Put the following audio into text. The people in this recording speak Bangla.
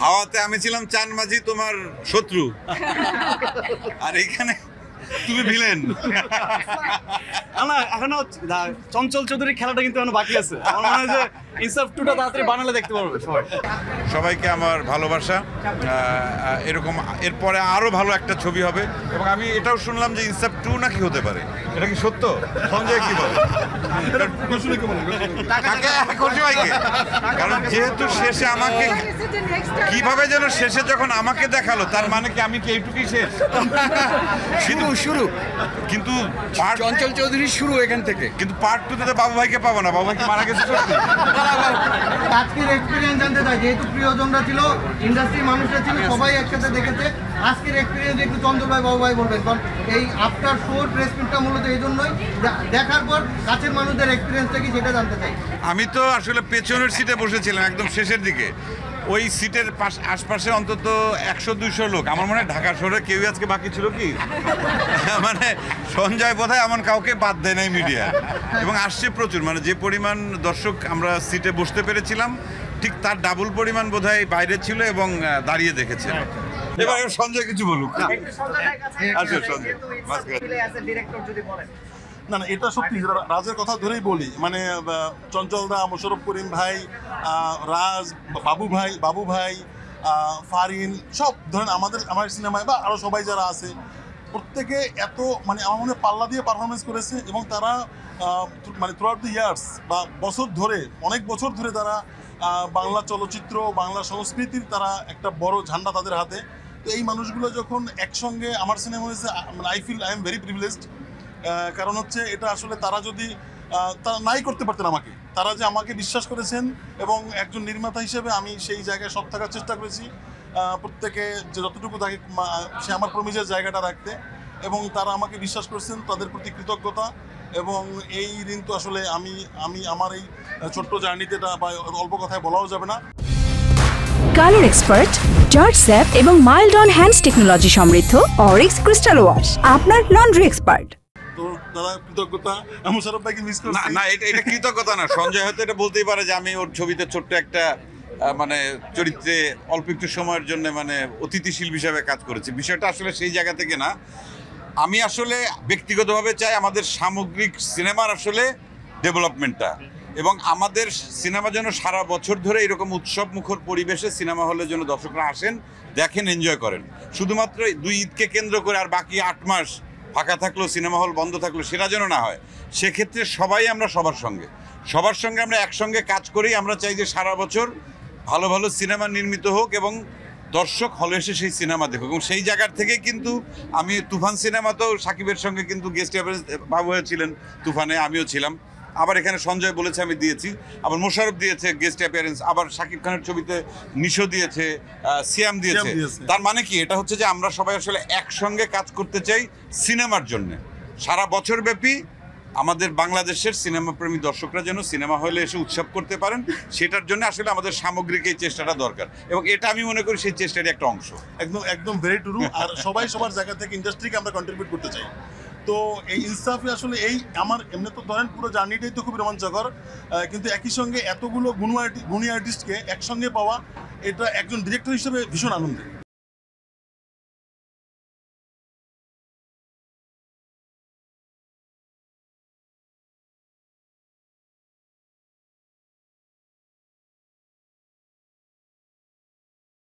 হাওয়াতে আমি ছিলাম চান মাঝি, তোমার শত্রু, আর এখানে তুমি ভিলেন। না এখনো চঞ্চল চৌধুরীর খেলাটা কিন্তু এখনো বাকি আছে। আমার মনে হয় যে ইনসাফ টুটা তাড়াতাড়ি বানালে দেখতে পারবে সবাই। সবাইকে আমার ভালোবাসা। এরকম এরপরে আরো ভালো একটা ছবি হবে, এবং আমি এটাও শুনলাম যে ইনসাফ 2 নাকি হতে পারে। এটা কি সত্য? সঞ্জয় কি বলে? কারণ যেহেতু শেষে আমাকে কিভাবে যেন শেষে যখন আমাকে দেখালো, তার মানে কি আমি কি এইটুকুই শেষ? শুরু কিন্তু চঞ্চল চৌধুরীর শুরু এখান থেকে। কিন্তু পার্ট 2 তে বাবু ভাইকে পাবো না। বাবু ভাই কি মারা গেছে সত্যি? আজকের এক্সপিরিয়েন্স জানতে চাই, যেহেতু প্রিয়জনরা ছিল, ইন্ডাস্ট্রির মানুষরা ছিল, সবাই একসাথে দেখেছে। আজকের এক্সপিরিয়েন্স একটু চন্দ্র ভাই, বাবু ভাই বলবেন, কারণ এই আফটার শোর প্রেস মিটটা মূলত এই জন্যই, দেখার পর কাছের মানুষদের এক্সপিরিয়েন্সটা কি সেটা জানতে চাই। আমি তো আসলে পেছনের সিটে বসেছিলাম একদম শেষের দিকে। ওই সিটের আশপাশে অন্তত 100-200 লোক। আমার মনে হয় ঢাকা শহরে কেউই আজকে বাকি ছিল কি, মানে সঞ্জয় বোধহয় এমন কাউকে বাদ দেয় নাই মিডিয়া, এবং আসছে প্রচুর। মানে যে পরিমাণ দর্শক আমরা সিটে বসতে পেরেছিলাম, ঠিক তার ডাবল পরিমাণ বোধহয় বাইরে ছিল এবং দাঁড়িয়ে দেখেছে। এবার সঞ্জয় কিছু বলুক। আসো সঞ্জয়। না না, এটা সত্যি রাজের কথা ধরেই বলি। মানে চঞ্চলদা, মোশাররফ করিম ভাই, রাজ, বাবু ভাই, ফারিন, সব ধরেন আমার সিনেমায় বা আরও সবাই যারা আছে, প্রত্যেকে এত মানে আমার মনে হয় পাল্লা দিয়ে পারফরমেন্স করেছে, এবং তারা মানে থ্রু আউট দ্য ইয়ার্স বা বছর ধরে, অনেক বছর ধরে তারা বাংলা চলচ্চিত্র, বাংলা সংস্কৃতির তারা একটা বড় ঝান্ডা তাদের হাতে। তো এই মানুষগুলো যখন একসঙ্গে আমার সিনেমা হয়েছে, মানে আই এম ভেরি প্রিভিলেজড। কারণ হচ্ছে এটা আসলে তারা যদি তারা নাই করতে পারতেন আমাকে, তারা যে আমাকে বিশ্বাস করেছেন, এবং একজন নির্মাতা হিসেবে আমি সেই জায়গায় সৎ থাকার চেষ্টা করেছি, প্রত্যেকে যে যতটুকু থাকে সে আমার প্রমিজের জায়গাটা রাখতে, এবং তারা আমাকে বিশ্বাস করেছেন, তাদের প্রতি কৃতজ্ঞতা। এবং এই ঋণ তো আসলে আমি আমার এই ছোট্ট জার্নিতে এটা বা অল্প কথায় বলাও যাবে না। কালার এক্সপার্ট, জর্জ স্যাপ এবং মাইল্ড অন হ্যান্ডস টেকনোলজি সমৃদ্ধ অরিক্স ক্রিস্টাল ওয়াশ আপনার লন্ড্রি এক্সপার্ট। তো দাদা কৃতজ্ঞতা, মোশাররফ ভাইকে মিস করছি। না, এটা কৃতজ্ঞতা না। সঞ্জয় হয়তো এটা বলতেই পারে যে আমি ওর ছবিতে ছোট্ট একটা মানে চরিত্রে অল্প একটু সময়ের জন্য মানে অতিথিশীল হিসাবে কাজ করেছি। বিষয়টা আসলে সেই জায়গা থেকে না। আমি আসলে ব্যক্তিগতভাবে চাই আমাদের সামগ্রিক সিনেমার আসলে ডেভেলপমেন্টটা, এবং আমাদের সিনেমা যেন সারা বছর ধরে এরকম উৎসব মুখর পরিবেশে সিনেমা হলের জন্য দর্শকরা আসেন, দেখেন, এনজয় করেন। শুধুমাত্র 2 ঈদকে কেন্দ্র করে আর বাকি 8 মাস ফাঁকা থাকলো, সিনেমা হল বন্ধ থাকলো, সেটা যেন না হয়। সেক্ষেত্রে সবাই আমরা সবার সঙ্গে আমরা একসঙ্গে কাজ করেই আমরা চাই যে সারা বছর ভালো ভালো সিনেমা নির্মিত হোক, এবং দর্শক হলে এসে সেই সিনেমা দেখুক। এবং সেই জায়গার থেকে কিন্তু আমি তুফান সিনেমাতেও সাকিবের সঙ্গে কিন্তু গেস্ট অ্যাপিয়ারেন্স বাবু ছিলেন তুফানে, আমিও ছিলাম। আবার এখানে সঞ্জয় বলেছে আমি দিয়েছি, আবার মোশাররফ দিয়েছে গেস্ট অ্যাপিয়ারেন্স, আবার সাকিব খানের ছবিতে নিশো দিয়েছে, সিয়াম দিয়েছে। তার মানে কি, এটা হচ্ছে যে আমরা সবাই আসলে একসঙ্গে কাজ করতে চাই সিনেমার জন্য। সারা বছর ব্যাপী আমাদের বাংলাদেশের সিনেমা প্রেমী দর্শকরা যেন সিনেমা হলে এসে উৎসব করতে পারেন, সেটার জন্য আসলে আমাদের সামগ্রিক এই চেষ্টাটা দরকার, এবং এটা আমি মনে করি সেই চেষ্টারই একটা অংশ। একদম ভেরি ট্রু। আর সবাই সবার জায়গা থেকে ইন্ডাস্ট্রিকে আমরা কন্ট্রিবিউট করতে চাই। তো এই ইনসাফে আসলে এই আমার এমনি তো ধরেন পুরো জার্নিটাই তো খুব রোমাঞ্চকর, কিন্তু একই সঙ্গে এতগুলো গুণী আর্টিস্টকে একসঙ্গে পাওয়া, এটা একজন ডিরেক্টর হিসেবে ভীষণ আনন্দের।